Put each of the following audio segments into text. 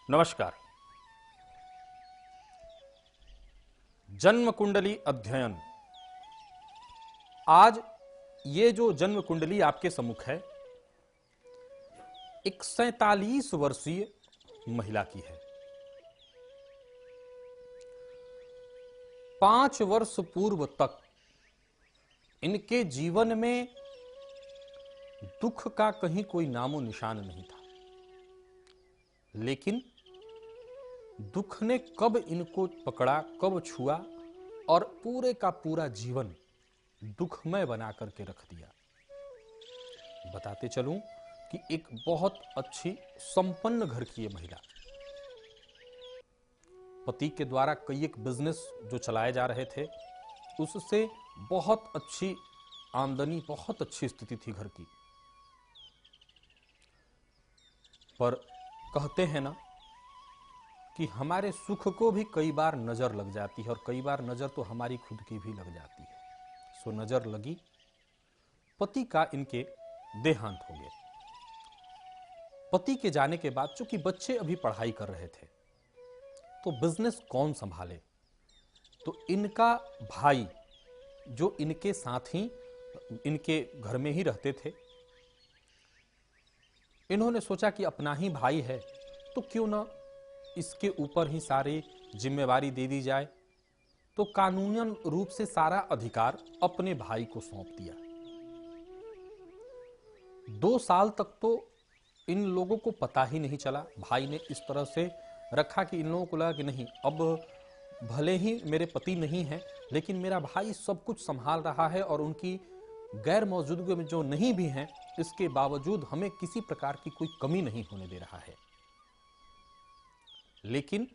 नमस्कार। जन्म कुंडली अध्ययन। आज ये जो जन्म कुंडली आपके सम्मुख है, एक 47 वर्षीय महिला की है। 5 वर्ष पूर्व तक इनके जीवन में दुख का कहीं कोई नामो निशान नहीं था, लेकिन दुख ने कब इनको पकड़ा, कब छुआ और पूरे का पूरा जीवन दुखमय बना करके रख दिया। बताते चलूं कि एक बहुत अच्छी संपन्न घर की ये महिला, पति के द्वारा कई एक बिजनेस जो चलाए जा रहे थे, उससे बहुत अच्छी आमदनी, बहुत अच्छी स्थिति थी घर की। पर कहते हैं ना कि हमारे सुख को भी कई बार नजर लग जाती है, और कई बार नजर तो हमारी खुद की भी लग जाती है। सो नजर लगी, पति का इनके देहांत हो गया। पति के जाने के बाद चूंकि बच्चे अभी पढ़ाई कर रहे थे, तो बिजनेस कौन संभाले। तो इनका भाई जो इनके साथ ही इनके घर में ही रहते थे, इन्होंने सोचा कि अपना ही भाई है तो क्यों ना इसके ऊपर ही सारी जिम्मेवारी दे दी जाए। तो कानूनन रूप से सारा अधिकार अपने भाई को सौंप दिया। 2 साल तक तो इन लोगों को पता ही नहीं चला। भाई ने इस तरह से रखा कि इन लोगों को लगा कि नहीं, अब भले ही मेरे पति नहीं है, लेकिन मेरा भाई सब कुछ संभाल रहा है और उनकी गैर मौजूदगी में जो नहीं भी हैं, इसके बावजूद हमें किसी प्रकार की कोई कमी नहीं होने दे रहा है। लेकिन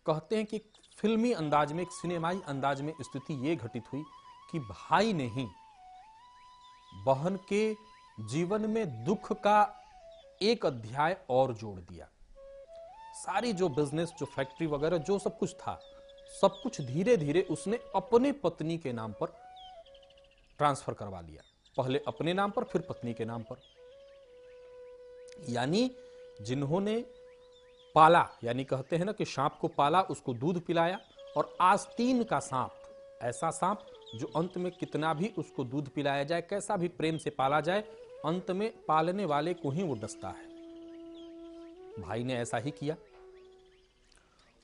कहते हैं कि फिल्मी अंदाज में, एक सिनेमाई अंदाज में स्थिति यह घटित हुई कि भाई ने ही बहन के जीवन में दुख का एक अध्याय और जोड़ दिया। सारी जो बिजनेस, जो फैक्ट्री वगैरह, जो सब कुछ था, सब कुछ धीरे धीरे उसने अपने पत्नी के नाम पर ट्रांसफर करवा लिया। पहले अपने नाम पर, फिर पत्नी के नाम पर। यानी जिन्होंने पाला, यानी कहते हैं ना कि सांप को पाला, उसको दूध पिलाया, और आस्तीन का सांप, ऐसा सांप जो अंत में कितना भी उसको दूध पिलाया जाए, कैसा भी प्रेम से पाला जाए, अंत में पालने वाले को ही वो डसता है। भाई ने ऐसा ही किया।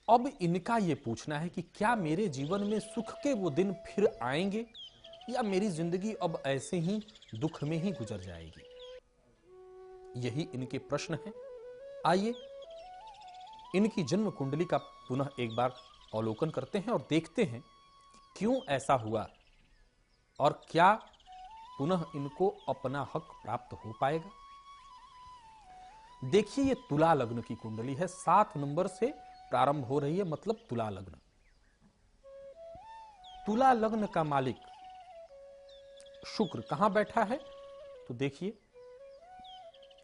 अब इनका यह पूछना है कि क्या मेरे जीवन में सुख के वो दिन फिर आएंगे, या मेरी जिंदगी अब ऐसे ही दुख में ही गुजर जाएगी। यही इनके प्रश्न हैं। आइए इनकी जन्म कुंडली का पुनः एक बार अवलोकन करते हैं और देखते हैं क्यों ऐसा हुआ और क्या पुनः इनको अपना हक प्राप्त हो पाएगा। देखिए, ये तुला लग्न की कुंडली है। 7 नंबर से प्रारंभ हो रही है, मतलब तुला लग्न। तुला लग्न का मालिक शुक्र कहां बैठा है, तो देखिए,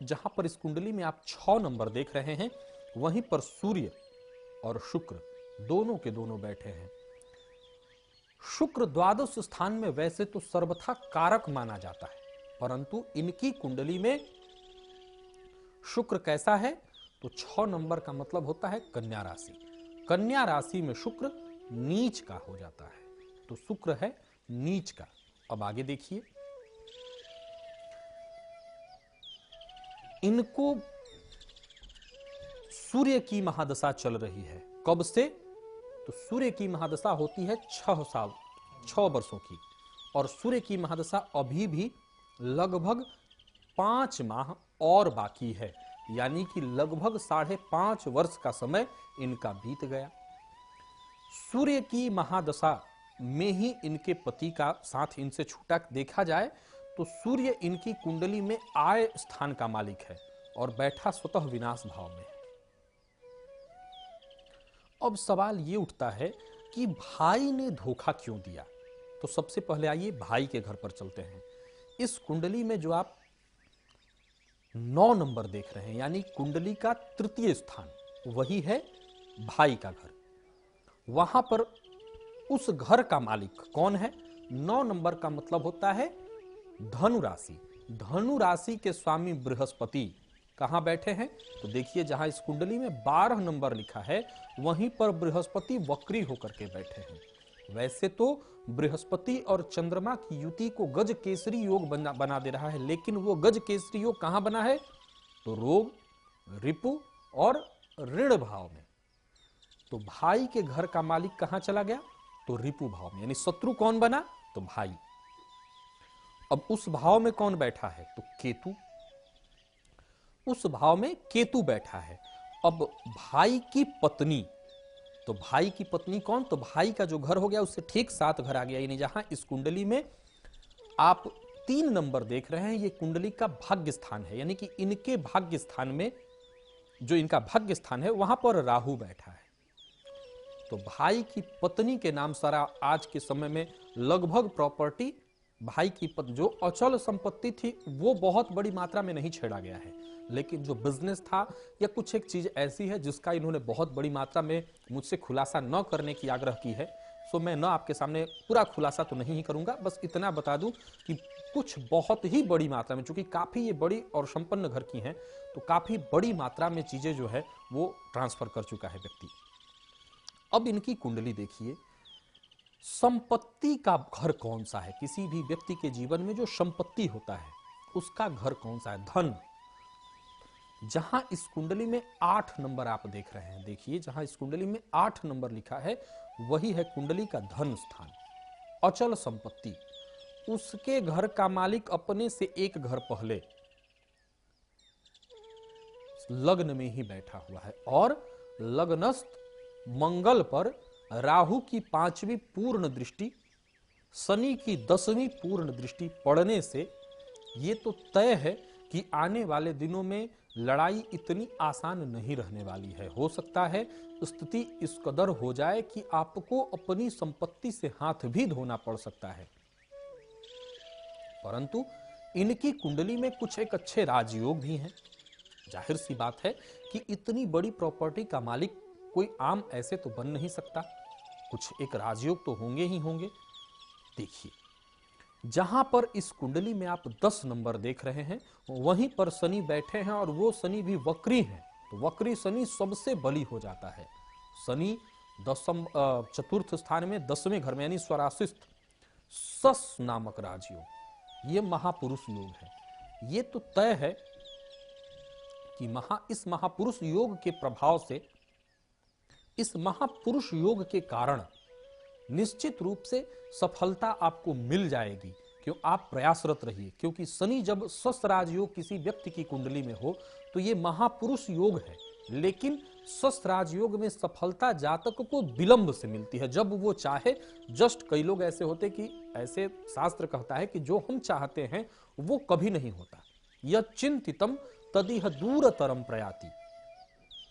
जहां पर इस कुंडली में आप 6 नंबर देख रहे हैं, वहीं पर सूर्य और शुक्र दोनों के दोनों बैठे हैं। शुक्र द्वादश स्थान में वैसे तो सर्वथा कारक माना जाता है, परंतु इनकी कुंडली में शुक्र कैसा है, तो 6 नंबर का मतलब होता है कन्या राशि। कन्या राशि में शुक्र नीच का हो जाता है, तो शुक्र है नीच का। अब आगे देखिए, इनको सूर्य की महादशा चल रही है। कब से, तो सूर्य की महादशा होती है 6 वर्षों की, और सूर्य की महादशा अभी भी लगभग 5 माह और बाकी है। यानी कि लगभग 5.5 वर्ष का समय इनका बीत गया। सूर्य की महादशा में ही इनके पति का साथ इनसे छूटा देखा जाए तो सूर्य इनकी कुंडली में आय स्थान का मालिक है और बैठा स्वतः विनाश भाव में है। अब सवाल ये उठता है कि भाई ने धोखा क्यों दिया। तो सबसे पहले आइए भाई के घर पर चलते हैं। इस कुंडली में जो आप 9 नंबर देख रहे हैं, यानी कुंडली का तृतीय स्थान, वही है भाई का घर। वहां पर उस घर का मालिक कौन है? 9 नंबर का मतलब होता है धनु राशि। धनु राशि के स्वामी बृहस्पति कहां बैठे हैं? तो देखिए जहां इस कुंडली में 12 नंबर लिखा है वहीं पर बृहस्पति वक्री होकर के बैठे हैं। वैसे तो बृहस्पति और चंद्रमा की युति को गज केसरी योग बना दे रहा है, लेकिन वो गज केसरी योग कहां बना है? तो रोग, रिपु और ऋण भाव में। तो भाई के घर का मालिक कहां चला गया? तो रिपु भाव में, यानी शत्रु कौन बना? तो भाई। अब उस भाव में कौन बैठा है? तो केतु। उस भाव में केतु बैठा है। अब भाई की पत्नी, तो भाई की पत्नी कौन? तो भाई का जो घर हो गया उससे ठीक 7 घर आ गया, यानी जहां इस कुंडली में आप 3 नंबर देख रहे हैं, ये कुंडली का भाग्य स्थान है, यानी कि इनके भाग्य स्थान में, जो इनका भाग्य स्थान है वहां पर राहु बैठा है। तो भाई की पत्नी के नाम सारा आज के समय में लगभग प्रॉपर्टी, भाई की जो अचल संपत्ति थी वो बहुत बड़ी मात्रा में नहीं छेड़ा गया है, लेकिन जो बिजनेस था या कुछ एक चीज ऐसी है जिसका इन्होंने बहुत बड़ी मात्रा में मुझसे खुलासा न करने की आग्रह की है, सो मैं न आपके सामने पूरा खुलासा तो नहीं ही करूंगा, बस इतना बता दूं कि कुछ बहुत ही बड़ी मात्रा में, चूंकि काफी ये बड़ी और संपन्न घर की हैं, तो काफी बड़ी मात्रा में चीजें जो है वो ट्रांसफर कर चुका है व्यक्ति। अब इनकी कुंडली देखिए, संपत्ति का घर कौन सा है? किसी भी व्यक्ति के जीवन में जो संपत्ति होता है उसका घर कौन सा है? धन। जहां इस कुंडली में 8 नंबर आप देख रहे हैं, देखिए जहां इस कुंडली में 8 नंबर लिखा है वही है कुंडली का धन स्थान, अचल संपत्ति। उसके घर का मालिक अपने से एक घर पहले लग्न में ही बैठा हुआ है, और लग्नस्थ मंगल पर राहु की 5वीं पूर्ण दृष्टि, शनि की 10वीं पूर्ण दृष्टि पड़ने से ये तो तय है कि आने वाले दिनों में लड़ाई इतनी आसान नहीं रहने वाली है। हो सकता है स्थिति इस कदर हो जाए कि आपको अपनी संपत्ति से हाथ भी धोना पड़ सकता है। परंतु इनकी कुंडली में कुछ एक अच्छे राजयोग भी हैं। जाहिर सी बात है कि इतनी बड़ी प्रॉपर्टी का मालिक कोई आम ऐसे तो बन नहीं सकता, कुछ एक राजयोग तो होंगे ही होंगे। देखिए जहां पर इस कुंडली में आप 10 नंबर देख रहे हैं वहीं पर शनि बैठे हैं, और वो शनि भी वक्री हैं। तो वक्री शनि सबसे बली हो जाता है। शनि चतुर्थ स्थान में 10वें घर में, यानी स्वराशिस्थ सस नामक राजयोग, ये महापुरुष योग है। ये तो तय है कि इस महापुरुष योग के प्रभाव से, इस महापुरुष योग के कारण निश्चित रूप से सफलता आपको मिल जाएगी, क्यों? आप प्रयासरत रहिए, क्योंकि शनि जब सस राजयोग किसी व्यक्ति की कुंडली में हो तो ये महापुरुष योग है, लेकिन सस राजयोग में सफलता जातक को विलंब से मिलती है, जब वो चाहे। जस्ट कई लोग ऐसे होते कि ऐसे शास्त्र कहता है कि जो हम चाहते हैं वो कभी नहीं होता। यत् चिंतितम तदिह दूरतरम प्रयाति,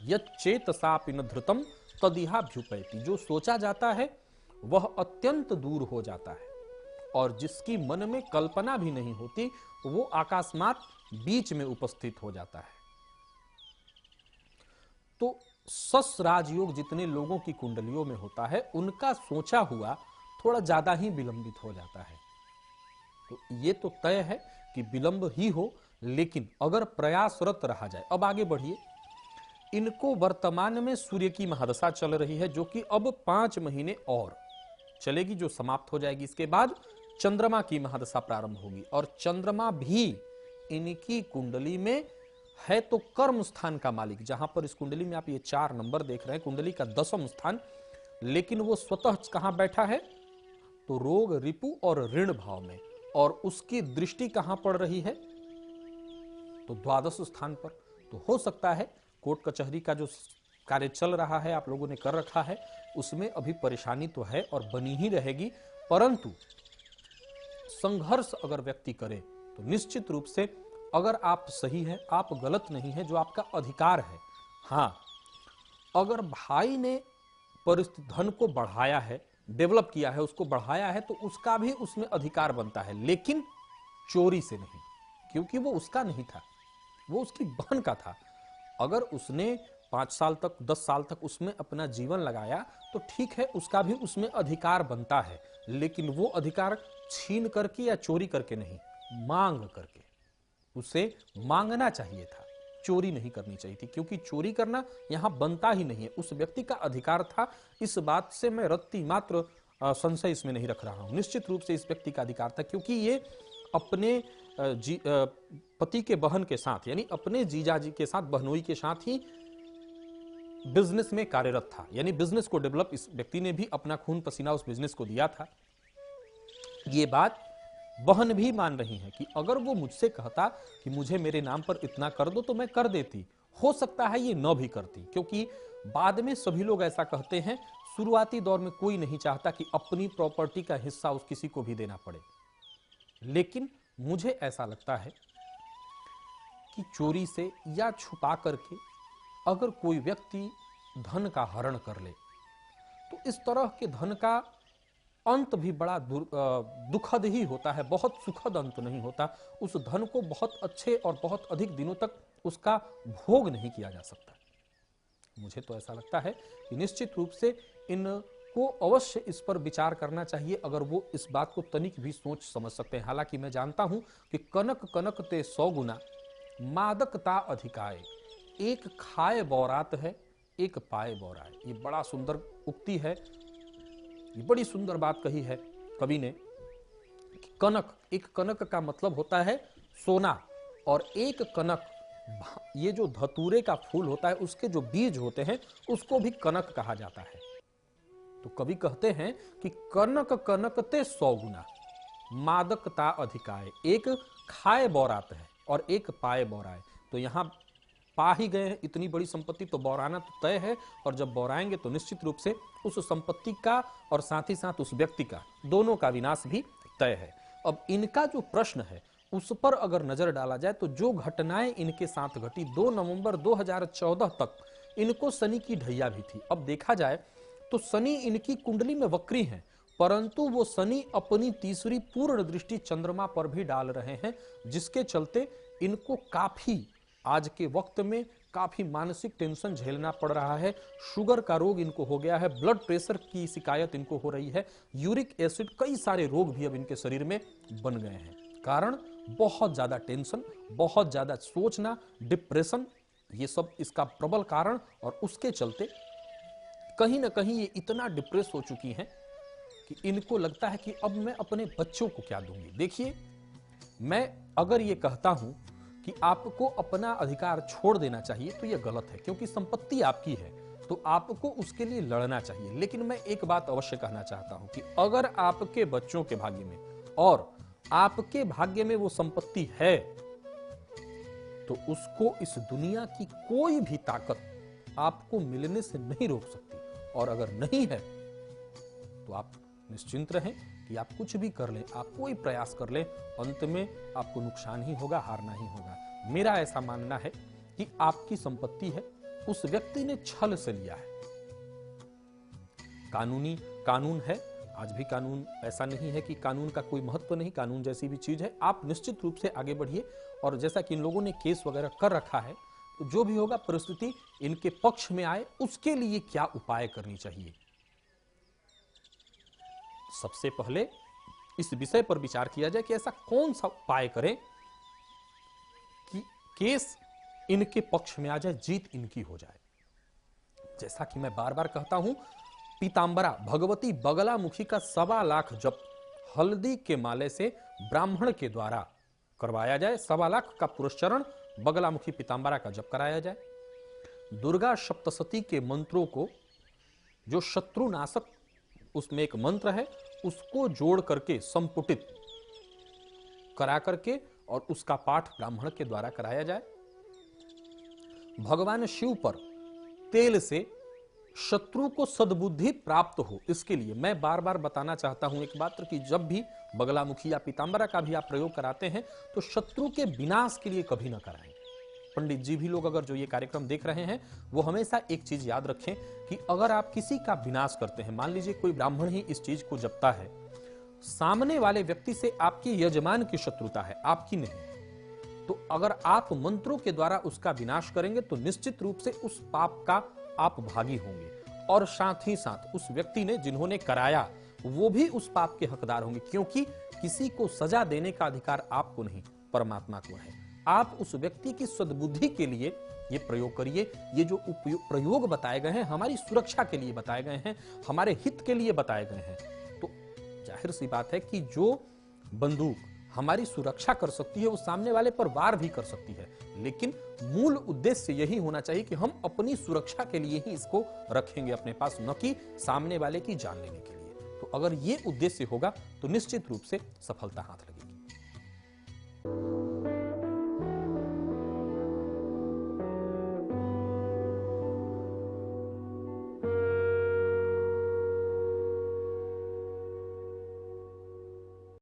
यत् चेतसा न धृतम तदिहाभ्युपैति। जो सोचा जाता है वह अत्यंत दूर हो जाता है, और जिसकी मन में कल्पना भी नहीं होती वो अकस्मात बीच में उपस्थित हो जाता है। तो सस राजयोग जितने लोगों की कुंडलियों में होता है उनका सोचा हुआ थोड़ा ज्यादा ही विलंबित हो जाता है। तो ये तो तय है कि विलंब ही हो, लेकिन अगर प्रयासरत रहा जाए। अब आगे बढ़िए, इनको वर्तमान में सूर्य की महादशा चल रही है, जो कि अब 5 महीने और चलेगी, जो समाप्त हो जाएगी। इसके बाद चंद्रमा की महादशा प्रारंभ होगी, और चंद्रमा भी इनकी कुंडली में है तो कर्म स्थान का मालिक। जहां पर इस कुंडली में आप ये 4 नंबर देख रहे हैं, कुंडली का 10वां स्थान, लेकिन वो स्वतः कहां बैठा है? तो रोग, रिपु और ऋण भाव में, और उसकी दृष्टि कहां पड़ रही है? तो 12 स्थान पर। तो हो सकता है कोर्ट कचहरी का जो कार्य चल रहा है, आप लोगों ने कर रखा है, उसमें अभी परेशानी तो है और बनी ही रहेगी, परंतु संघर्ष अगर व्यक्ति करे तो निश्चित रूप से, अगर आप सही हैं, आप गलत नहीं है, जो आपका अधिकार है। हां, अगर भाई ने परिस्थिति धन को बढ़ाया है, डेवलप किया है, उसको बढ़ाया है, तो उसका भी उसमें अधिकार बनता है, लेकिन चोरी से नहीं, क्योंकि वो उसका नहीं था, वो उसकी बहन का था। अगर उसने 5 साल तक, 10 साल तक उसमें अपना जीवन लगाया तो ठीक है, उसका भी उसमें अधिकार बनता है, लेकिन वो अधिकार छीन करके या चोरी करके नहीं, मांग करके। उसे मांगना चाहिए था, चोरी नहीं करनी चाहिए थी, क्योंकि चोरी करना यहां बनता ही नहीं है। उस व्यक्ति का अधिकार था, इस बात से मैं रत्ती मात्र संशय इसमें नहीं रख रहा हूं। निश्चित रूप से इस व्यक्ति का अधिकार था, क्योंकि ये अपने पति के बहन के साथ, यानी अपने जीजाजी के साथ, बहनोई के साथ ही बिजनेस में कार्यरत था। यानी बिजनेस को डेवलप इस व्यक्ति ने भी अपना खून पसीना उस बिजनेस को दिया था। ये बात बहन भी मान रही है कि अगर वो मुझसे कहता कि मुझे मेरे नाम पर इतना कर दो तो मैं कर देती। हो सकता है ये न भी करती, क्योंकि बाद में सभी लोग ऐसा कहते हैं। शुरुआती दौर में कोई नहीं चाहता कि अपनी प्रॉपर्टी का हिस्सा उस किसी को भी देना पड़े, लेकिन मुझे ऐसा लगता है कि चोरी से या छुपा करके अगर कोई व्यक्ति धन का हरण कर ले तो इस तरह के धन का अंत भी बड़ा दुखद ही होता है, बहुत सुखद अंत नहीं होता। उस धन को बहुत अच्छे और बहुत अधिक दिनों तक उसका भोग नहीं किया जा सकता। मुझे तो ऐसा लगता है कि निश्चित रूप से इनको अवश्य इस पर विचार करना चाहिए, अगर वो इस बात को तनिक भी सोच समझ सकते हैं। हालांकि मैं जानता हूं कि कनक कनक ते 100 गुना मादकता अधिकाय, एक खाए बौरात है एक पाए बौराए। ये बड़ा सुंदर उक्ति है, ये बड़ी सुंदर बात कही है कवि ने कि कनक, एक कनक का मतलब होता है सोना, और एक कनक, ये जो धतूरे का फूल होता है उसके जो बीज होते हैं उसको भी कनक कहा जाता है। तो कवि कहते हैं कि कनक कनकते 100 गुना मादकता अधिकाय, एक खाए बौरात है और एक पाए बौराए। तो यहां पा ही गए हैं इतनी बड़ी संपत्ति, तो बौराना तो तय है, और जब बौराएंगे तो निश्चित रूप से उस संपत्ति का और साथ ही साथ उस व्यक्ति का, दोनों का विनाश भी तय है। अब इनका जो प्रश्न है उस पर अगर नजर डाला जाए तो जो घटनाएं इनके साथ घटी, 2 नवंबर 2014 तक इनको शनि की ढैया भी थी। अब देखा जाए तो शनि इनकी कुंडली में वक्री हैं, परंतु वो शनि अपनी तीसरी पूर्ण दृष्टि चंद्रमा पर भी डाल रहे हैं, जिसके चलते इनको काफी आज के वक्त में काफी मानसिक टेंशन झेलना पड़ रहा है। शुगर का रोग इनको हो गया है, ब्लड प्रेशर की शिकायत इनको हो रही है, यूरिक एसिड, कई सारे रोग भी अब इनके शरीर में बन गए हैं। कारण बहुत ज्यादा टेंशन, बहुत ज्यादा सोचना, डिप्रेशन, ये सब इसका प्रबल कारण। और उसके चलते कहीं ना कहीं ये इतना डिप्रेस हो चुकी हैं कि इनको लगता है कि अब मैं अपने बच्चों को क्या दूंगी। देखिए, मैं अगर ये कहता हूं कि आपको अपना अधिकार छोड़ देना चाहिए तो यह गलत है, क्योंकि संपत्ति आपकी है तो आपको उसके लिए लड़ना चाहिए। लेकिन मैं एक बात अवश्य कहना चाहता हूं कि अगर आपके बच्चों के भाग्य में और आपके भाग्य में वो संपत्ति है तो उसको इस दुनिया की कोई भी ताकत आपको मिलने से नहीं रोक सकती। और अगर नहीं है तो आप निश्चिंत रहें कि आप कुछ भी कर लें, आप कोई प्रयास कर लें, अंत में आपको नुकसान ही होगा, हारना ही होगा। मेरा ऐसा मानना है कि आपकी संपत्ति है, उस व्यक्ति ने छल से लिया है। कानून है, आज भी कानून ऐसा नहीं है कि कानून का कोई महत्व नहीं, कानून जैसी भी चीज है। आप निश्चित रूप से आगे बढ़िए, और जैसा कि इन लोगों ने केस वगैरह कर रखा है, तो जो भी होगा परिस्थिति इनके पक्ष में आए, उसके लिए क्या उपाय करनी चाहिए। सबसे पहले इस विषय पर विचार किया जाए कि ऐसा कौन सा उपाय करें कि केस इनके पक्ष में आ जाए, जीत इनकी हो जाए। जैसा कि मैं बार बार कहता हूं, पीतांबरा भगवती बगलामुखी का 1.25 लाख जप हल्दी के माले से ब्राह्मण के द्वारा करवाया जाए। 1.25 लाख का पुरस्चरण बगलामुखी पीतांबरा का जप कराया जाए। दुर्गा सप्तशती के मंत्रों को, जो शत्रुनाशक उसमें एक मंत्र है, उसको जोड़ करके संपुटित करा करके और उसका पाठ ब्राह्मण के द्वारा कराया जाए। भगवान शिव पर तेल से शत्रु को सद्बुद्धि प्राप्त हो, इसके लिए मैं बार बार बताना चाहता हूं एक बात कि जब भी बगलामुखी या पीतांबरा का भी आप प्रयोग कराते हैं तो शत्रु के विनाश के लिए कभी ना कराएं। पंडित जी भी लोग अगर जो ये कार्यक्रम देख रहे हैं वो हमेशा एक चीज याद रखें कि अगर आप किसी का विनाश करते हैं, मान लीजिए कोई ब्राह्मण ही इस चीज को जपता है, सामने वाले व्यक्ति से आपकी यजमान की शत्रुता है, आपकी नहीं, तो अगर आप मंत्रों के द्वारा उसका विनाश करेंगे तो निश्चित रूप से उस पाप का आप भागी होंगे, और साथ ही साथ उस व्यक्ति ने, जिन्होंने कराया, वो भी उस पाप के हकदार होंगे, क्योंकि किसी को सजा देने का अधिकार आपको नहीं, परमात्मा को है। आप उस व्यक्ति की सद्बुद्धि के लिए ये प्रयोग करिए। ये जो प्रयोग बताए गए हैं हमारी सुरक्षा के लिए बताए गए हैं, हमारे हित के लिए बताए गए हैं। तो जाहिर सी बात है कि जो बंदूक हमारी सुरक्षा कर सकती है वो सामने वाले पर वार भी कर सकती है, लेकिन मूल उद्देश्य यही होना चाहिए कि हम अपनी सुरक्षा के लिए ही इसको रखेंगे अपने पास, न कि सामने वाले की जान लेने के लिए। तो अगर ये उद्देश्य होगा तो निश्चित रूप से सफलता हाथ लगेगी।